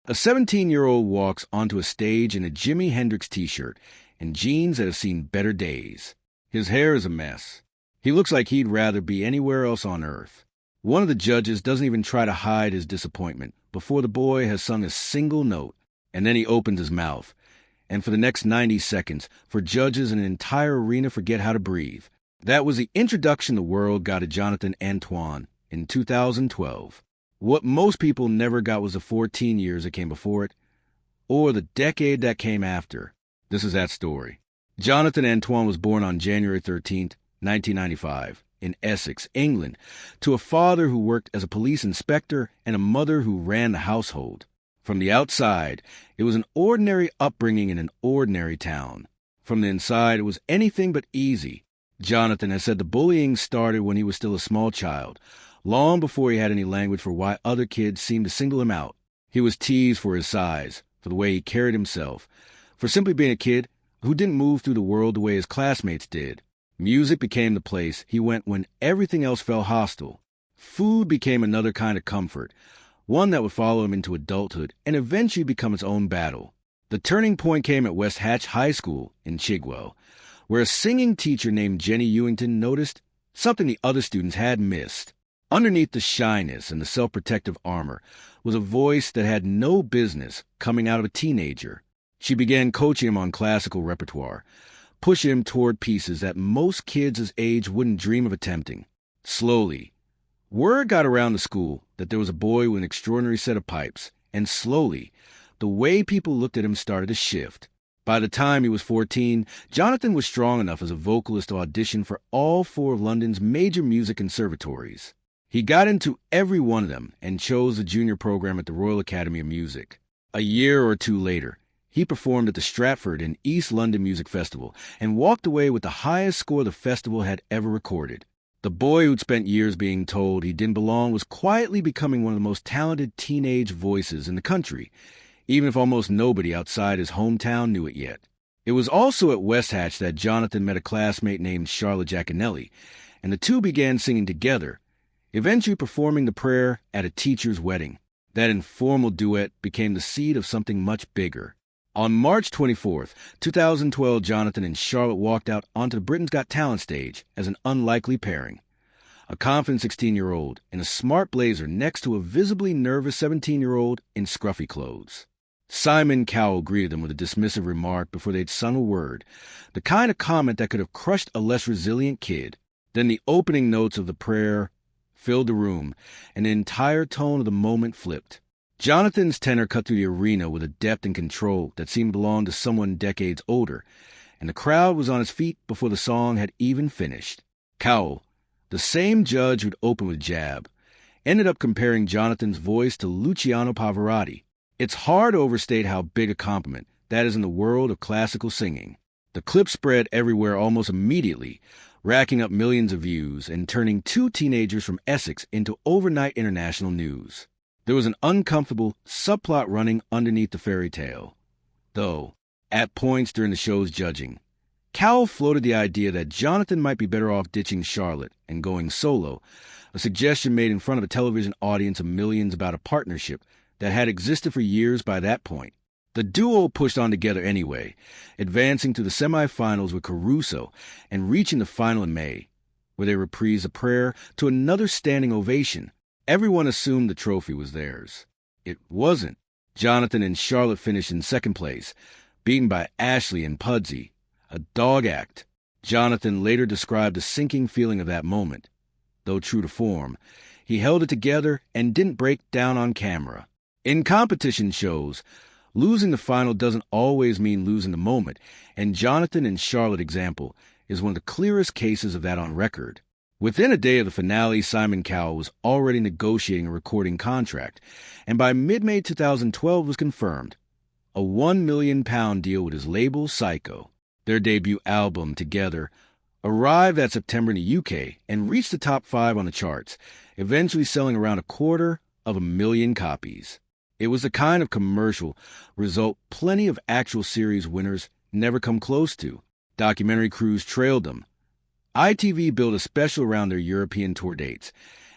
A 17-year-old walks onto a stage in a Jimi Hendrix t-shirt and jeans that have seen better days. His hair is a mess. He looks like he'd rather be anywhere else on earth. One of the judges doesn't even try to hide his disappointment before the boy has sung a single note, and then he opens his mouth. And for the next 90 seconds, for judges and an entire arena forget how to breathe. That was the introduction the world got to Jonathan Antoine in 2012. What most people never got was the 14 years that came before it, or the decade that came after. This is that story. Jonathan Antoine was born on January 13th, 1995, in Essex, England, to a father who worked as a police inspector and a mother who ran the household. From the outside, it was an ordinary upbringing in an ordinary town. From the inside, it was anything but easy. Jonathan has said the bullying started when he was still a small child, long before he had any language for why other kids seemed to single him out. He was teased for his size, for the way he carried himself, for simply being a kid who didn't move through the world the way his classmates did. Music became the place he went when everything else felt hostile. Food became another kind of comfort, one that would follow him into adulthood and eventually become its own battle. The turning point came at West Hatch High School in Chigwell, where a singing teacher named Jenny Ewington noticed something the other students had missed. Underneath the shyness and the self-protective armor was a voice that had no business coming out of a teenager. She began coaching him on classical repertoire, pushing him toward pieces that most kids his age wouldn't dream of attempting. Slowly, word got around the school that there was a boy with an extraordinary set of pipes, and slowly, the way people looked at him started to shift. By the time he was 14, Jonathan was strong enough as a vocalist to audition for all 4 of London's major music conservatories. He got into every one of them and chose the junior program at the Royal Academy of Music. A year or two later, he performed at the Stratford and East London Music Festival and walked away with the highest score the festival had ever recorded. The boy who'd spent years being told he didn't belong was quietly becoming one of the most talented teenage voices in the country, even if almost nobody outside his hometown knew it yet. It was also at West Hatch that Jonathan met a classmate named Charlotte Jaconelli, and the two began singing together, eventually performing the prayer at a teacher's wedding. That informal duet became the seed of something much bigger. On March 24th, 2012, Jonathan and Charlotte walked out onto the Britain's Got Talent stage as an unlikely pairing. A confident 16-year-old in a smart blazer next to a visibly nervous 17-year-old in scruffy clothes. Simon Cowell greeted them with a dismissive remark before they'd sung a word, the kind of comment that could have crushed a less resilient kid. Then the opening notes of the prayer filled the room, and the entire tone of the moment flipped. Jonathan's tenor cut through the arena with a depth and control that seemed to belong to someone decades older, and the crowd was on its feet before the song had even finished. Cowell, the same judge who'd opened with Jab, ended up comparing Jonathan's voice to Luciano Pavarotti. It's hard to overstate how big a compliment that is in the world of classical singing. The clip spread everywhere almost immediately, racking up millions of views and turning 2 teenagers from Essex into overnight international news. There was an uncomfortable subplot running underneath the fairy tale. Though, at points during the show's judging, Cowell floated the idea that Jonathan might be better off ditching Charlotte and going solo, a suggestion made in front of a television audience of millions about a partnership that had existed for years by that point. The duo pushed on together anyway, advancing to the semifinals with Caruso and reaching the final in May, where they reprised a prayer to another standing ovation. Everyone assumed the trophy was theirs. It wasn't. Jonathan and Charlotte finished in second place, beaten by Ashley and Pudsey, a dog act. Jonathan later described the sinking feeling of that moment. Though true to form, he held it together and didn't break down on camera. In competition shows, losing the final doesn't always mean losing the moment, and Jonathan and Charlotte example is one of the clearest cases of that on record. Within a day of the finale, Simon Cowell was already negotiating a recording contract, and by mid-May 2012 was confirmed. A £1 million deal with his label, Psycho. Their debut album, Together, arrived that September in the UK and reached the top 5 on the charts, eventually selling around 250,000 copies. It was the kind of commercial result plenty of actual series winners never come close to. Documentary crews trailed them. ITV built a special around their European tour dates,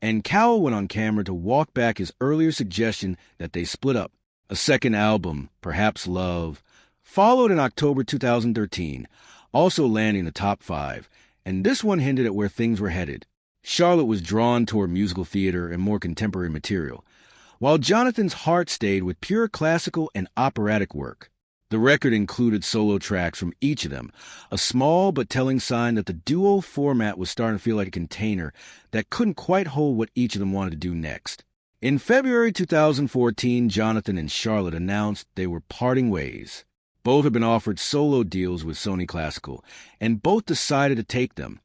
and Cowell went on camera to walk back his earlier suggestion that they split up, A second album, Perhaps Love, followed in October 2013, also landing in the top 5, and this one hinted at where things were headed. Charlotte was drawn toward musical theater and more contemporary material, while Jonathan's heart stayed with pure classical and operatic work. The record included solo tracks from each of them, a small but telling sign that the duo format was starting to feel like a container that couldn't quite hold what each of them wanted to do next. In February 2014, Jonathan and Charlotte announced they were parting ways. Both had been offered solo deals with Sony Classical, and both decided to take them.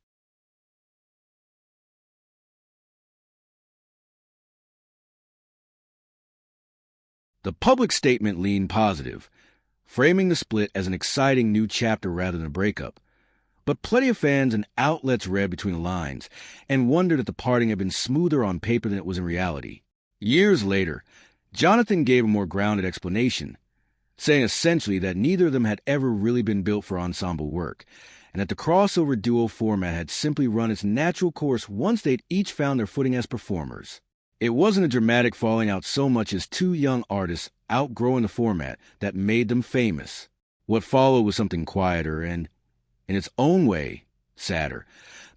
The public statement leaned positive, framing the split as an exciting new chapter rather than a breakup. But plenty of fans and outlets read between the lines and wondered if the parting had been smoother on paper than it was in reality. Years later, Jonathan gave a more grounded explanation, saying essentially that neither of them had ever really been built for ensemble work, and that the crossover duo format had simply run its natural course once they'd each found their footing as performers. It wasn't a dramatic falling out so much as two young artists outgrowing the format that made them famous. What followed was something quieter and, in its own way, sadder.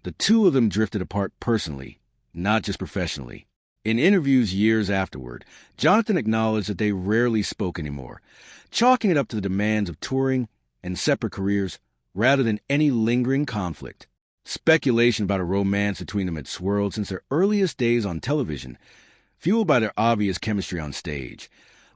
The two of them drifted apart personally, not just professionally. In interviews years afterward, Jonathan acknowledged that they rarely spoke anymore, chalking it up to the demands of touring and separate careers rather than any lingering conflict. Speculation about a romance between them had swirled since their earliest days on television, fueled by their obvious chemistry on stage.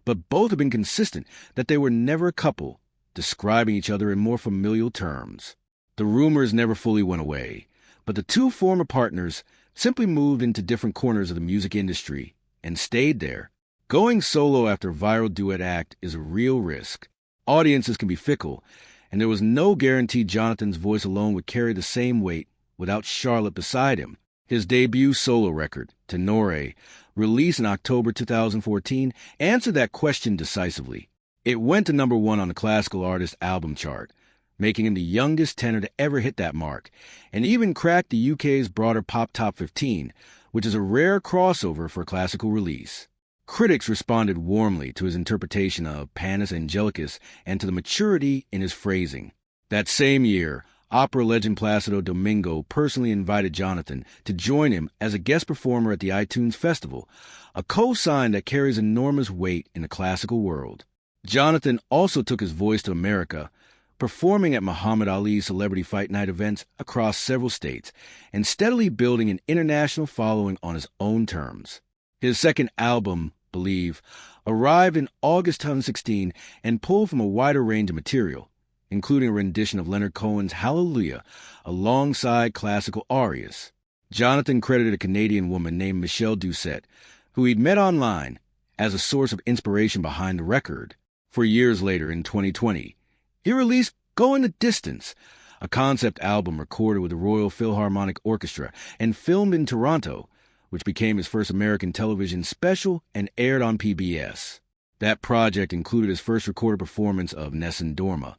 But both have been consistent that they were never a couple, describing each other in more familial terms. The rumors never fully went away, but the two former partners simply moved into different corners of the music industry and stayed there. Going solo after a viral duet act is a real risk. Audiences can be fickle, and there was no guarantee Jonathan's voice alone would carry the same weight without Charlotte beside him. His debut solo record, Tenore, released in October 2014, answered that question decisively. It went to number 1 on the Classical Artist album chart, making him the youngest tenor to ever hit that mark, and even cracked the UK's broader Pop Top 15, which is a rare crossover for a classical release. Critics responded warmly to his interpretation of Panis Angelicus and to the maturity in his phrasing. That same year, opera legend Placido Domingo personally invited Jonathan to join him as a guest performer at the iTunes Festival, a cosign that carries enormous weight in the classical world. Jonathan also took his voice to America, performing at Muhammad Ali's Celebrity Fight Night events across several states, and steadily building an international following on his own terms. His second album, Believe, arrived in August 2016 and pulled from a wider range of material, including a rendition of Leonard Cohen's Hallelujah alongside classical arias. Jonathan credited a Canadian woman named Michelle Doucette, who he'd met online, as a source of inspiration behind the record. For years later, in 2020, he released Going the Distance, a concept album recorded with the Royal Philharmonic Orchestra and filmed in Toronto, which became his first American television special and aired on PBS. That project included his first recorded performance of Nessun Dorma,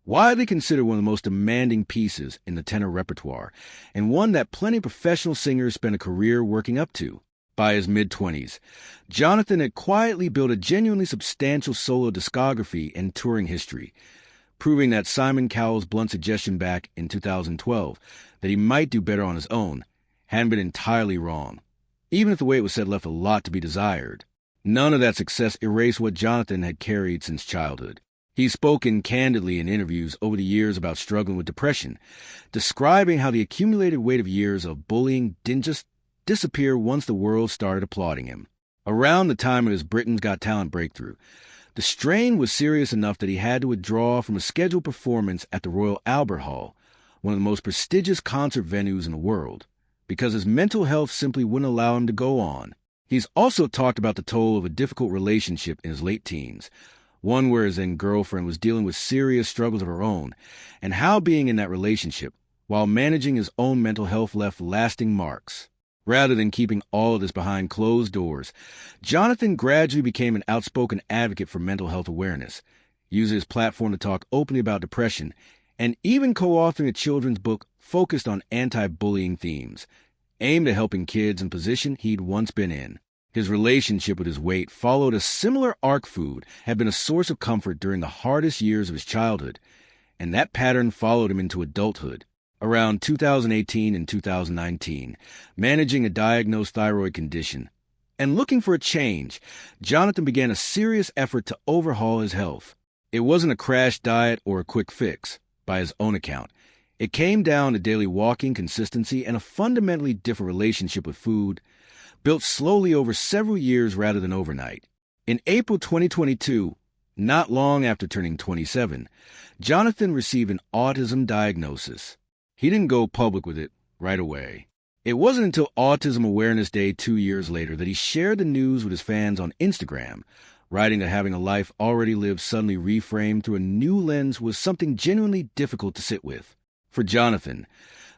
widely considered one of the most demanding pieces in the tenor repertoire, and one that plenty of professional singers spent a career working up to. By his mid-20s, Jonathan had quietly built a genuinely substantial solo discography and touring history, proving that Simon Cowell's blunt suggestion back in 2012 that he might do better on his own hadn't been entirely wrong, even if the way it was said left a lot to be desired. None of that success erased what Jonathan had carried since childhood. He's spoken candidly in interviews over the years about struggling with depression, describing how the accumulated weight of years of bullying didn't just disappear once the world started applauding him. Around the time of his Britain's Got Talent breakthrough, the strain was serious enough that he had to withdraw from a scheduled performance at the Royal Albert Hall, one of the most prestigious concert venues in the world, because his mental health simply wouldn't allow him to go on. He's also talked about the toll of a difficult relationship in his late teens, one where his then girlfriend was dealing with serious struggles of her own, and how being in that relationship, while managing his own mental health, left lasting marks. Rather than keeping all of this behind closed doors, Jonathan gradually became an outspoken advocate for mental health awareness, using his platform to talk openly about depression, and even co-authoring a children's book focused on anti-bullying themes, aimed at helping kids in a position he'd once been in. His relationship with his weight followed a similar arc. Food had been a source of comfort during the hardest years of his childhood, and that pattern followed him into adulthood. Around 2018 and 2019, managing a diagnosed thyroid condition and looking for a change, Jonathan began a serious effort to overhaul his health. It wasn't a crash diet or a quick fix, by his own account. It came down to daily walking, consistency, and a fundamentally different relationship with food, built slowly over several years rather than overnight. In April 2022, not long after turning 27, Jonathan received an autism diagnosis. He didn't go public with it right away. It wasn't until Autism Awareness Day 2 years later that he shared the news with his fans on Instagram, writing that having a life already lived suddenly reframed through a new lens was something genuinely difficult to sit with. For Jonathan,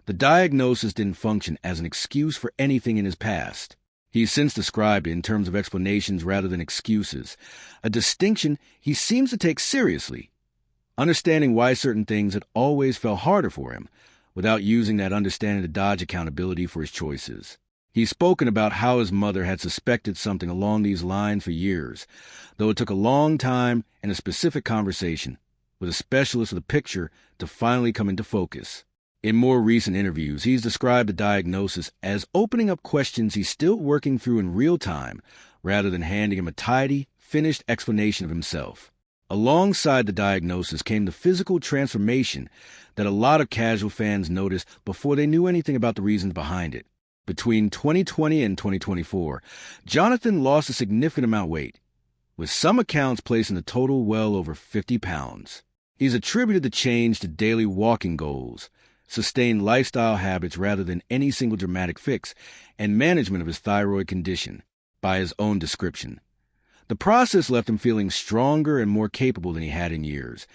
the diagnosis didn't function as an excuse for anything in his past. He's since described it in terms of explanations rather than excuses, a distinction he seems to take seriously, understanding why certain things had always felt harder for him, without using that understanding to dodge accountability for his choices. He's spoken about how his mother had suspected something along these lines for years, though it took a long time and a specific conversation with a specialist with a picture to finally come into focus. In more recent interviews, he's described the diagnosis as opening up questions he's still working through in real time, rather than handing him a tidy, finished explanation of himself. Alongside the diagnosis came the physical transformation that a lot of casual fans noticed before they knew anything about the reasons behind it. Between 2020 and 2024, Jonathan lost a significant amount of weight, with some accounts placing the total well over 50 pounds. He's attributed the change to daily walking goals, sustained lifestyle habits rather than any single dramatic fix, and management of his thyroid condition, by his own description. The process left him feeling stronger and more capable than he had in years,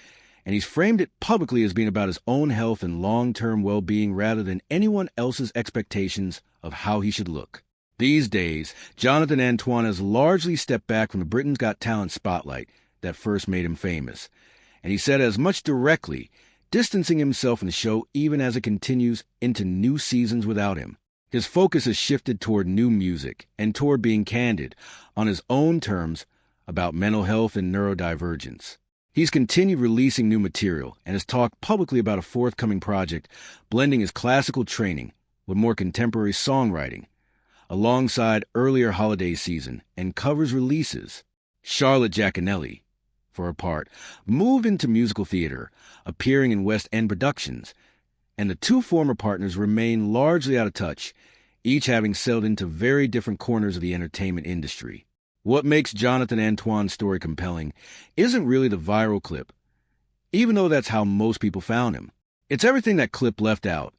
and he's framed it publicly as being about his own health and long-term well-being rather than anyone else's expectations of how he should look. These days, Jonathan Antoine has largely stepped back from the Britain's Got Talent spotlight that first made him famous, and he said as much directly, distancing himself from the show even as it continues into new seasons without him. His focus has shifted toward new music and toward being candid, on his own terms, about mental health and neurodivergence. He's continued releasing new material and has talked publicly about a forthcoming project blending his classical training with more contemporary songwriting, alongside earlier holiday season and covers releases. Charlotte Jaconelli, for her part, moved into musical theater, appearing in West End productions, and the two former partners remain largely out of touch, each having sailed into very different corners of the entertainment industry. What makes Jonathan Antoine's story compelling isn't really the viral clip, even though that's how most people found him. It's everything that clip left out.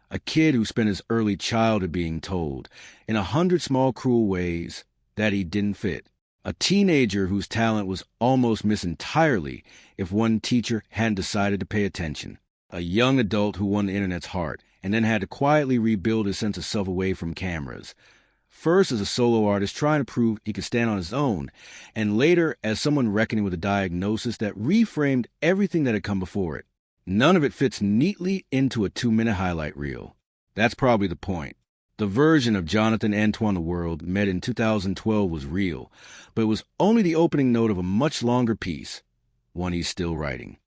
A kid who spent his early childhood being told, in 100 small cruel ways, that he didn't fit. A teenager whose talent was almost missed entirely if one teacher hadn't decided to pay attention. A young adult who won the internet's heart and then had to quietly rebuild his sense of self away from cameras. First as a solo artist trying to prove he could stand on his own, and later as someone reckoning with a diagnosis that reframed everything that had come before it. None of it fits neatly into a 2-minute highlight reel. That's probably the point. The version of Jonathan Antoine the world met in 2012 was real, but it was only the opening note of a much longer piece, one he's still writing.